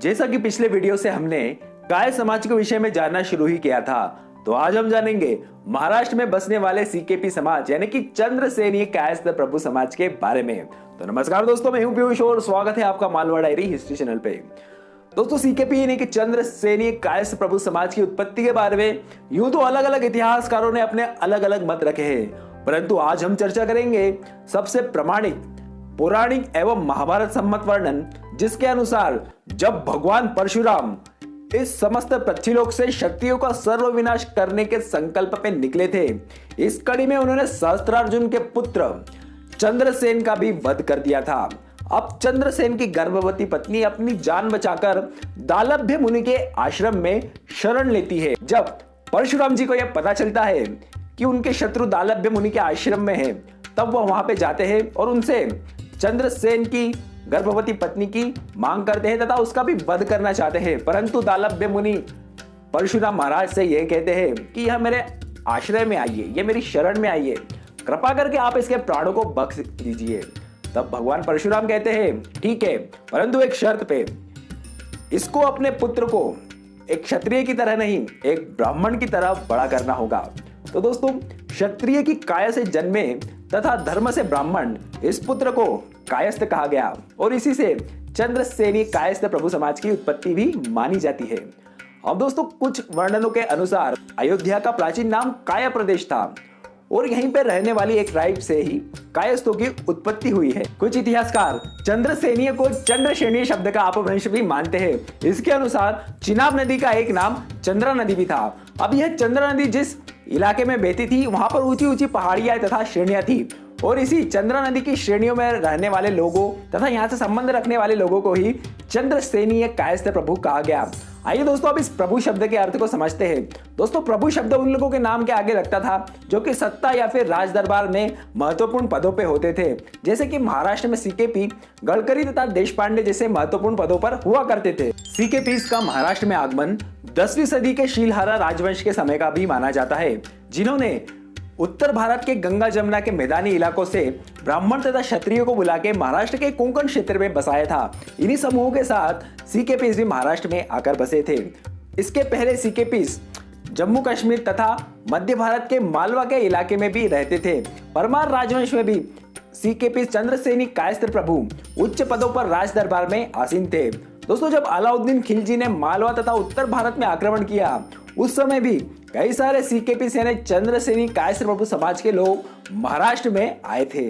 जैसा कि पिछले वीडियो से हमने काय समाज के विषय में जानना शुरू ही किया था, तो आज हम जानेंगे महाराष्ट्र में बसने वाले सीकेपी समाज यानी कि चंद्रसेनीय कायस्थ प्रभु समाज के बारे में। तो नमस्कार दोस्तों, मैं हूं पीयूष और स्वागत है आपका मालवा डायरी हिस्ट्री चैनल पे। दोस्तों, सीकेपी यानी कि चंद्रसेनीय कायस्थ प्रभु समाज की उत्पत्ति के बारे में यूं तो अलग अलग इतिहासकारों ने अपने अलग अलग मत रखे हैं, परंतु आज हम चर्चा करेंगे सबसे प्रमाणिक पौराणिक एवं महाभारत सम्मत वर्णन, जिसके अनुसार जब भगवान परशुराम इस समस्त पृथ्वीलोक से क्षत्रियों का सर्वविनाश करने के संकल्प पे निकले थे, इस कड़ी में उन्होंने सहस्त्रार्जुन के पुत्र चंद्रसेन का भी वध कर दिया था। अब चंद्रसेन की गर्भवती पत्नी अपनी जान बचाकर दालभ्य मुनि के आश्रम में शरण लेती है। जब परशुराम जी को यह पता चलता है कि उनके शत्रु दालभ्य मुनि के आश्रम में है, तब वह वहां पे जाते हैं और उनसे चंद्रसेन की गर्भवती पत्नी की मांग करते हैं तथा उसका भी वध करना चाहते हैं। परंतु दालभ्य मुनि परशुराम महाराज से यह कहते हैं कि यह मेरे आश्रय में आइए, यह मेरी शरण में आइए, कृपा करके आप इसके प्राणों को बख्श दीजिए। तब भगवान परशुराम कहते हैं ठीक है, परंतु एक शर्त पे, इसको अपने पुत्र को एक क्षत्रिय की तरह नहीं, एक ब्राह्मण की तरह बड़ा करना होगा। तो दोस्तों, क्षत्रिय की काया से जन्मे तथा धर्म से ब्राह्मण इस पुत्र को कायस्थ कहा गया और इसी से चंद्रसेनीय कायस्थ प्रभु समाज की उत्पत्ति भी मानी जाती है। अब दोस्तों, कुछ वर्णनों के अनुसार अयोध्या का प्राचीन नाम काया प्रदेश था और यहीं पर रहने वाली एक ट्राइब से ही कायस्थों की उत्पत्ति हुई है। कुछ इतिहासकार चंद्रसेनीय को चंद्रसेनीय शब्द का अपभ्रंश भी मानते हैं। इसके अनुसार चिनाब नदी का एक नाम चंद्रा नदी भी था। अब यह चंद्रा नदी जिस इलाके में बहती थी, वहां पर ऊंची ऊंची पहाड़ियां तथा श्रेणियां थी और इसी चंद्रा नदी की श्रेणियों में रहने वाले लोगों तथा यहाँ से संबंध रखने वाले लोगों को ही चंद्रसेनीय कायस्थ प्रभु कहा गया। आइए दोस्तों, अब इस प्रभु शब्द के अर्थ को समझते हैं। दोस्तों, प्रभु शब्द उन लोगों के नाम के आगे लगता था जो कि सत्ता या फिर राज दरबार में महत्वपूर्ण पदों पे होते थे, जैसे कि महाराष्ट्र में सीकेपी, गडकरी तथा देशपांडे जैसे महत्वपूर्ण पदों पर हुआ करते थे। सीकेपी का महाराष्ट्र में आगमन 10वीं सदी के शीलहारा राजवंश के समय का भी माना जाता है, जिन्होंने उत्तर भारत के गंगा जमुना के मैदानी इलाकों से ब्राह्मण तथा क्षत्रियों को बुला के महाराष्ट्र के कोंकण क्षेत्र में बसाया था। इन्हीं समूहों के साथ सीकेपीस भी महाराष्ट्र में आकर बसे थे। इसके पहले सीकेपीस जम्मू कश्मीर तथा मध्य भारत के मालवा के इलाके में भी रहते थे। परमार राजवंश में भी सीकेपीस चंद्रसेनी कायस्थ प्रभु उच्च पदों पर राज दरबार में आसीन थे। दोस्तों, जब अलाउद्दीन खिलजी ने मालवा तथा उत्तर भारत में आक्रमण किया, उस समय भी कई सारे सीकेपी यानी चंद्रसेनी कायस्थ प्रभु समाज के लोग महाराष्ट्र में आए थे।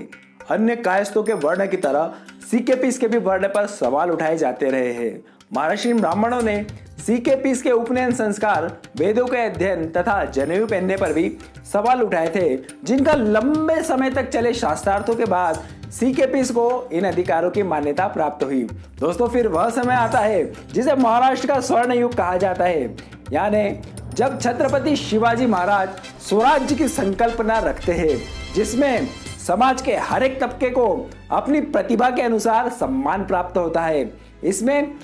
अन्य कायस्थों के वर्ण की तरह सीकेपीस के भी वर्ण पर सवाल उठाए जाते रहे हैं। महाराष्ट्रीय ब्राह्मणों ने सीकेपीस के उपनयन संस्कार, वेदों के अध्ययन तथा जनेऊ पहनने पर भी सवाल उठाए थे, जिनका लंबे समय तक चले शास्त्रार्थों के बाद सीकेपीस को इन अधिकारों की मान्यता प्राप्त हुई। दोस्तों, फिर वह समय आता है जिसे महाराष्ट्र का स्वर्ण युग कहा जाता है, यानी जब छत्रपति शिवाजी महाराज स्वराज्य की संकल्पना रखते हैं, जिसमें समाज के हर एक तबके को अपनी प्रतिभा के अनुसार सम्मान प्राप्त होता है। इसमें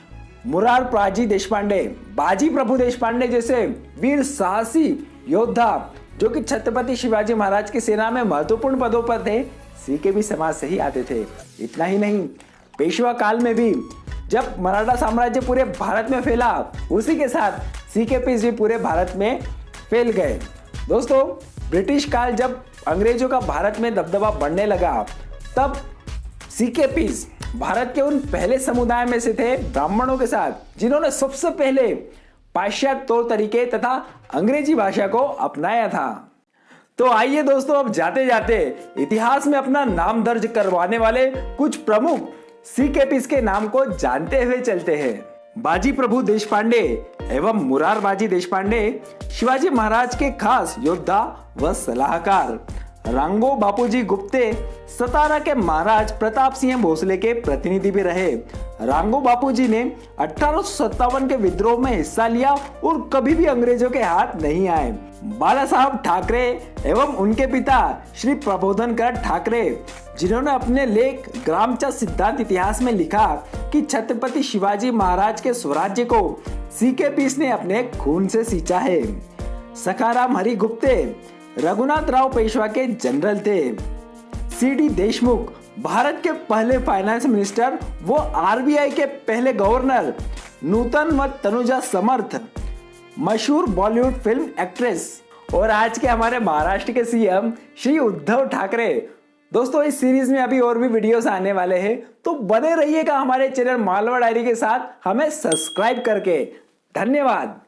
मुरारबाजी देशपांडे, बाजी प्रभु देशपांडे जैसे वीर साहसी योद्धा जो कि छत्रपति शिवाजी महाराज की सेना में महत्वपूर्ण पदों पर थे, सीकेपी समाज से ही आते थे। इतना ही नहीं, पेशवा काल में भी जब मराठा साम्राज्य पूरे भारत में फैला, उसी के साथ सीकेपीस भी पूरे भारत में फैल गए। दोस्तों, ब्रिटिश काल जब अंग्रेजों का भारत में दबदबा बढ़ने लगा, तब सीकेपीस भारत के उन पहले समुदाय में से थे ब्राह्मणों के साथ, जिन्होंने सबसे पहले पाश्चात्य तौर तरीके तथा अंग्रेजी भाषा को अपनाया था। तो आइए दोस्तों, अब जाते जाते इतिहास में अपना नाम दर्ज करवाने वाले कुछ प्रमुख सीकेपीस के नाम को जानते हुए चलते हैं। बाजी प्रभु देशपांडे एवं मुरारबाजी देशपांडे शिवाजी महाराज के खास योद्धा व सलाहकार। रांगो बापूजी गुप्ते सतारा के महाराज प्रताप सिंह भोसले के प्रतिनिधि भी रहे। रांगो बापूजी ने 1857 के विद्रोह में हिस्सा लिया और कभी भी अंग्रेजों के हाथ नहीं आए। बाला साहब ठाकरे एवं उनके पिता श्री प्रबोधनकर ठाकरे, जिन्होंने अपने लेख ग्रामचा सिद्धांत इतिहास में लिखा कि छत्रपति शिवाजी महाराज के स्वराज्य को सीकेपीस ने अपने खून से सींचा है। सखाराम हरि गुप्ते रघुनाथ राव पेशवा के जनरल थे। सीडी देशमुख भारत के पहले फाइनेंस मिनिस्टर वो आरबीआई के पहले गवर्नर नूतन व तनुजा समर्थ, मशहूर बॉलीवुड फिल्म एक्ट्रेस, और आज के हमारे महाराष्ट्र के सीएम श्री उद्धव ठाकरे। दोस्तों इस सीरीज में अभी और भी वीडियोस आने वाले हैं, तो बने रहिएगा हमारे चैनल मालवा डायरी के साथ, हमें सब्सक्राइब करके। धन्यवाद।